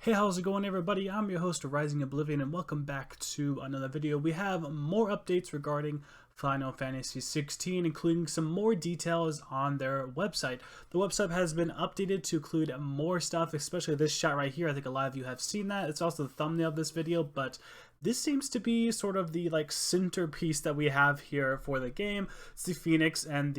Hey, how's it going, everybody? I'm your host, Rising Oblivion, and welcome back to another video. We have more updates regarding Final Fantasy XVI, including some more details on their website. The website has been updated to include more stuff, especially this shot right here. I think a lot of you have seen that. It's also the thumbnail of this video, but this seems to be sort of the centerpiece that we have here for the game. It's the Phoenix and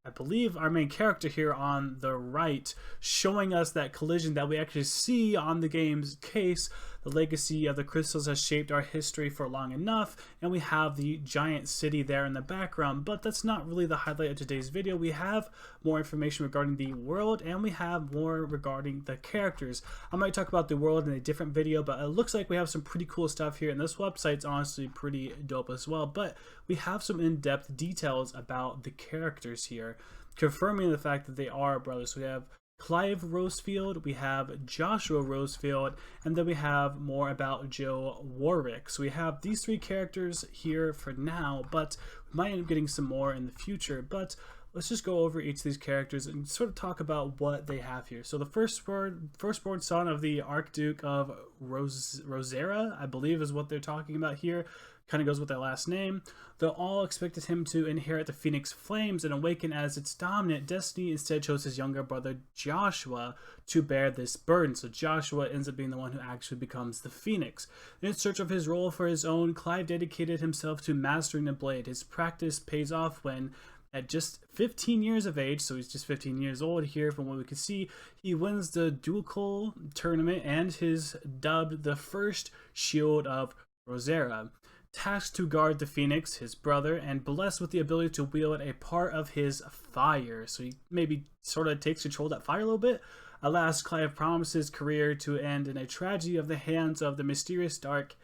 I believe our main character here on the right, showing us that collision that we actually see on the game's case. The legacy of the crystals has shaped our history for long enough, and we have the giant city there in the background, but that's not really the highlight of today's video. We have more information regarding the world, and we have more regarding the characters. I might talk about the world in a different video, but it looks like we have some pretty cool stuff here, and this website's honestly pretty dope as well. But we have some in-depth details about the characters here, confirming the fact that they are brothers. So we have Clive Rosefield, we have Joshua Rosefield, and then we have more about Jill Warwick. So we have these three characters here for now, but we might end up getting some more in the future. But let's just go over each of these characters and sort of talk about what they have here. So the firstborn son of the Archduke of Rosera, I believe is what they're talking about here, kind of goes with their last name. They all expected him to inherit the Phoenix Flames and awaken as its dominant. Destiny instead chose his younger brother Joshua to bear this burden. So Joshua ends up being the one who actually becomes the Phoenix. In search of his role for his own, Clive dedicated himself to mastering the blade. His practice pays off when, at just 15 years of age, so he's just 15 years old here from what we can see, he wins the Ducal tournament and is dubbed the first Shield of Rosera. Tasked to guard the Phoenix, his brother, and blessed with the ability to wield a part of his fire. So he maybe sort of takes control of that fire a little bit. Alas, Clive promised his career to end in a tragedy of the hands of the mysterious dark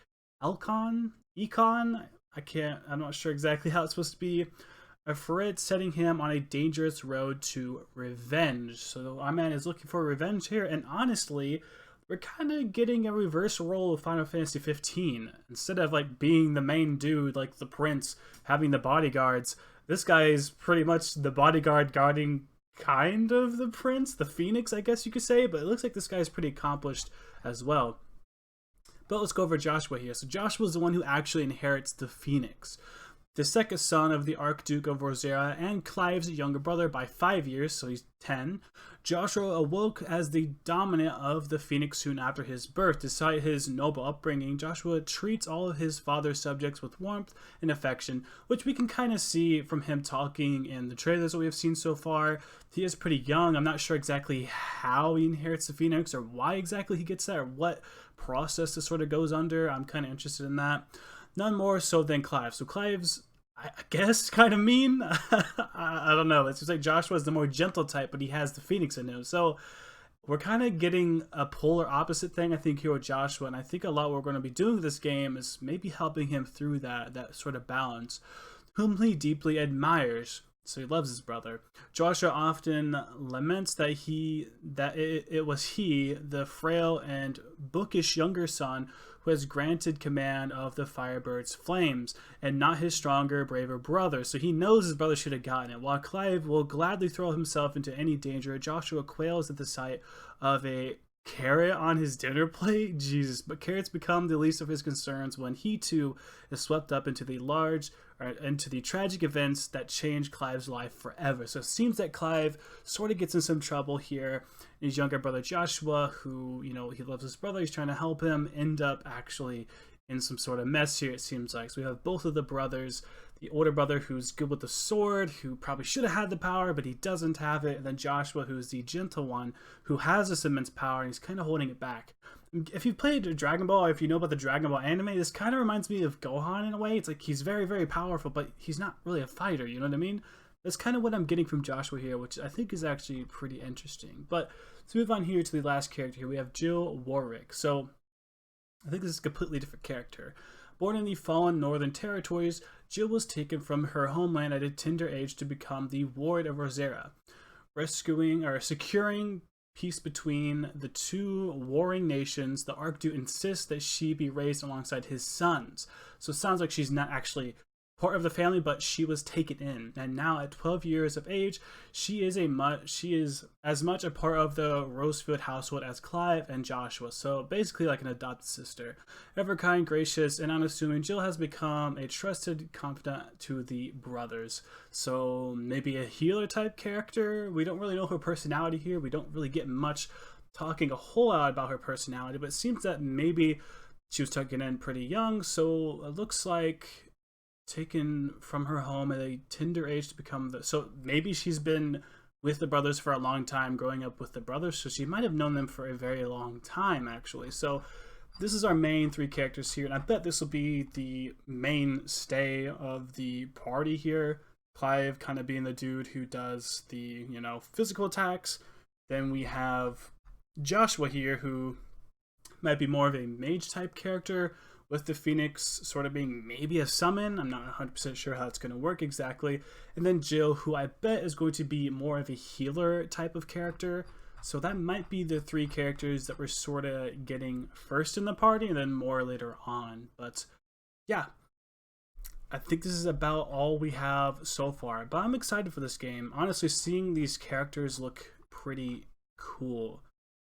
Econ? I'm not sure exactly how it's supposed to be. A threat setting him on a dangerous road to revenge. So our man is looking for revenge here, and honestly, we're kind of getting a reverse role of Final Fantasy 15. Instead of like being the main dude, like the prince, having the bodyguards, this guy is pretty much the bodyguard guarding kind of the prince, the Phoenix, I guess you could say, but it looks like this guy is pretty accomplished as well. But let's go over Joshua here. So Joshua is the one who actually inherits the Phoenix, the second son of the Archduke of Rosera and Clive's younger brother by 5 years, so he's 10. Joshua awoke as the dominant of the Phoenix soon after his birth. Despite his noble upbringing, Joshua treats all of his father's subjects with warmth and affection, which we can kind of see from him talking in the trailers that we have seen so far. He is pretty young. I'm not sure exactly how he inherits the Phoenix or why exactly he gets that or what process this sort of goes under. I'm kind of interested in that. None more so than Clive. So Clive's, I guess, kind of mean. I don't know. It's just like Joshua's the more gentle type, but he has the Phoenix in him. So we're kind of getting a polar opposite thing, I think, here with Joshua. And I think a lot what we're going to be doing with this game is maybe helping him through that sort of balance, whom he deeply admires. So he loves his brother. Joshua often laments that it was he, the frail and bookish younger son, who has granted command of the Firebird's flames, and not his stronger, braver brother. So he knows his brother should have gotten it. While Clive will gladly throw himself into any danger, Joshua quails at the sight of a carrot on his dinner plate. Jesus, but carrots become the least of his concerns when he too is swept up into the tragic events that change Clive's life forever. So it seems that Clive sort of gets in some trouble here. His younger brother Joshua, who, he loves his brother, he's trying to help him, end up actually in some sort of mess here, it seems like. So we have both of the brothers, the older brother who's good with the sword, who probably should have had the power, but he doesn't have it, and then Joshua, who's the gentle one, who has this immense power, and he's kind of holding it back. If you've played Dragon Ball, or if you know about the Dragon Ball anime, this kind of reminds me of Gohan in a way. It's like he's very, very powerful, but he's not really a fighter, you know what I mean? That's kind of what I'm getting from Joshua here, which I think is actually pretty interesting. But let's move on here to the last character here. We have Jill Warwick. So I think this is a completely different character. Born in the fallen northern territories, Jill was taken from her homeland at a tender age to become the Ward of Rosera, securing peace between the two warring nations. The Archduke insists that she be raised alongside his sons. So it sounds like she's not actually part of the family, but she was taken in, and now at 12 years of age, she is as much a part of the Rosefield household as Clive and Joshua. So basically, like an adopted sister, ever kind, gracious, and unassuming. Jill has become a trusted confidant to the brothers. So maybe a healer type character. We don't really know her personality here. We don't really get much talking a whole lot about her personality, but it seems that maybe she was taken in pretty young, so it looks like taken from her home at a tender age to become so maybe she's been with the brothers for a long time, growing up with the brothers, so she might have known them for a very long time actually. So this is our main three characters here, and I bet this will be the mainstay of the party here. Clive kind of being the dude who does the, you know, physical attacks. Then we have Joshua here, who might be more of a mage type character, with the Phoenix sort of being maybe a summon. I'm not 100% sure how it's going to work exactly. And then Jill, who I bet is going to be more of a healer type of character. So that might be the three characters that we're sort of getting first in the party, and then more later on. But yeah, I think this is about all we have so far. But I'm excited for this game. Honestly, seeing these characters look pretty cool.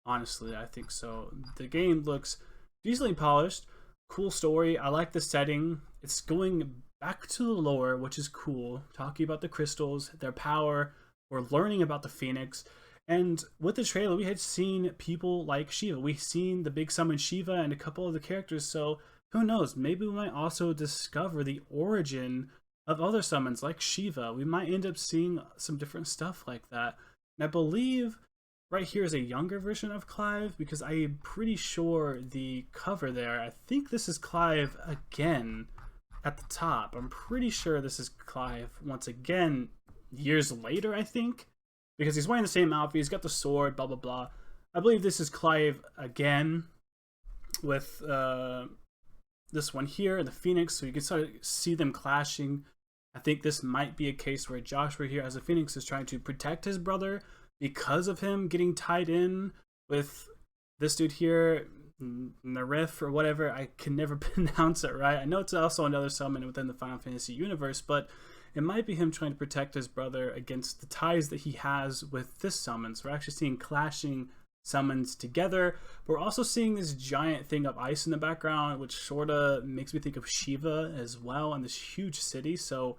Honestly, I think so. The game looks decently polished. Cool story. I like the setting. It's going back to the lore, which is cool. Talking about the crystals, their power. We're learning about the Phoenix. And with the trailer, we had seen people like Shiva. We've seen the big summon Shiva and a couple of the characters. So who knows? Maybe we might also discover the origin of other summons like Shiva. We might end up seeing some different stuff like that. And I believe right here is a younger version of Clive, because I'm pretty sure the cover there, I think this is Clive again at the top. I'm pretty sure this is Clive once again years later, I think, because he's wearing the same outfit, he's got the sword, blah blah blah. I believe this is Clive again with this one here and the Phoenix, so you can sort of see them clashing. I think this might be a case where Joshua here as a Phoenix is trying to protect his brother because of him getting tied in with this dude here, Narif or whatever. I can never pronounce it right. I know it's also another summon within the Final Fantasy universe, but it might be him trying to protect his brother against the ties that he has with this summon. So we're actually seeing clashing summons together. We're also seeing this giant thing of ice in the background, which sort of makes me think of Shiva as well, and this huge city. So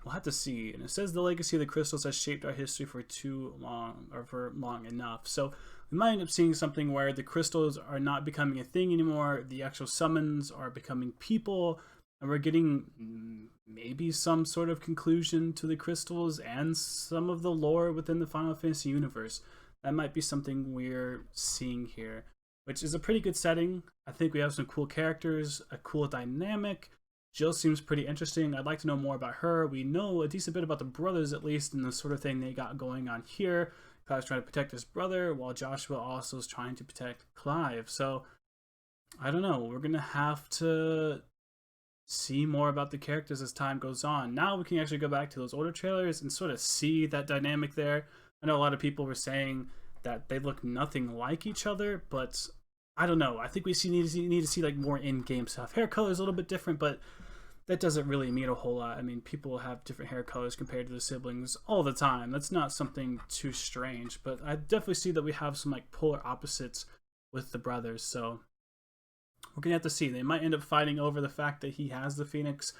we'll have to see. And it says the legacy of the crystals has shaped our history for too long, or for long enough. So we might end up seeing something where the crystals are not becoming a thing anymore. The actual summons are becoming people, and we're getting maybe some sort of conclusion to the crystals and some of the lore within the Final Fantasy universe. That might be something we're seeing here, which is a pretty good setting. I think we have some cool characters, a cool dynamic. Jill seems pretty interesting. I'd like to know more about her. We know a decent bit about the brothers, at least, and the sort of thing they got going on here. Clive's trying to protect his brother, while Joshua also is trying to protect Clive. So, I don't know. We're going to have to see more about the characters as time goes on. Now we can actually go back to those older trailers and sort of see that dynamic there. I know a lot of people were saying that they look nothing like each other, but I don't know. I think we need to see like more in-game stuff. Hair color is a little bit different, but that doesn't really mean a whole lot. I mean, people have different hair colors compared to their siblings all the time. That's not something too strange, but I definitely see that we have some like polar opposites with the brothers. So we're gonna have to see. They might end up fighting over the fact that he has the Phoenix.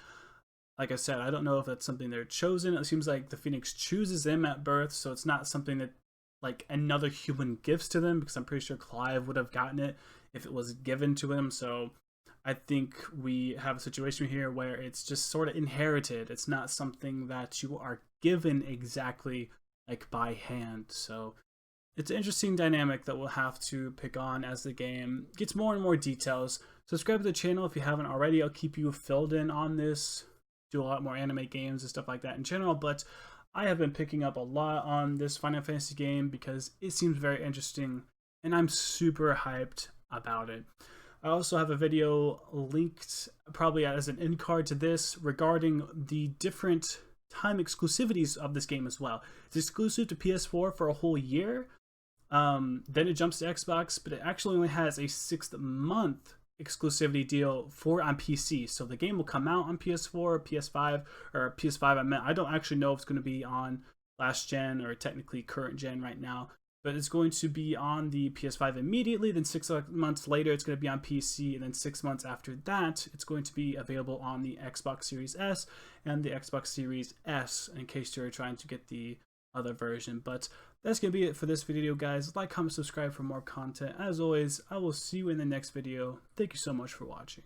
Like I said, I don't know if that's something they're chosen. It seems like the Phoenix chooses them at birth, so it's not something that like another human gives to them, because I'm pretty sure Clive would have gotten it if it was given to him. So I think we have a situation here where it's just sort of inherited. It's not something that you are given exactly like by hand. So it's an interesting dynamic that we'll have to pick on as the game gets more and more details. Subscribe to the channel if you haven't already. I'll keep you filled in on this. Do a lot more anime games and stuff like that in general, but I have been picking up a lot on this Final Fantasy game because it seems very interesting and I'm super hyped about it. I also have a video linked probably as an end card to this regarding the different time exclusivities of this game as well. It's exclusive to PS4 for a whole year, then it jumps to Xbox, but it actually only has a 6-month exclusivity deal for on PC. So the game will come out on PS4, PS5, or PS5. I don't actually know if it's going to be on last gen or technically current gen right now, but it's going to be on the PS5 immediately. Then 6 months later, it's going to be on PC, and then 6 months after that, it's going to be available on the Xbox Series S and the Xbox Series S, in case you're trying to get the other version. But that's going to be it for this video, guys. Like, comment, subscribe for more content. As always, I will see you in the next video. Thank you so much for watching.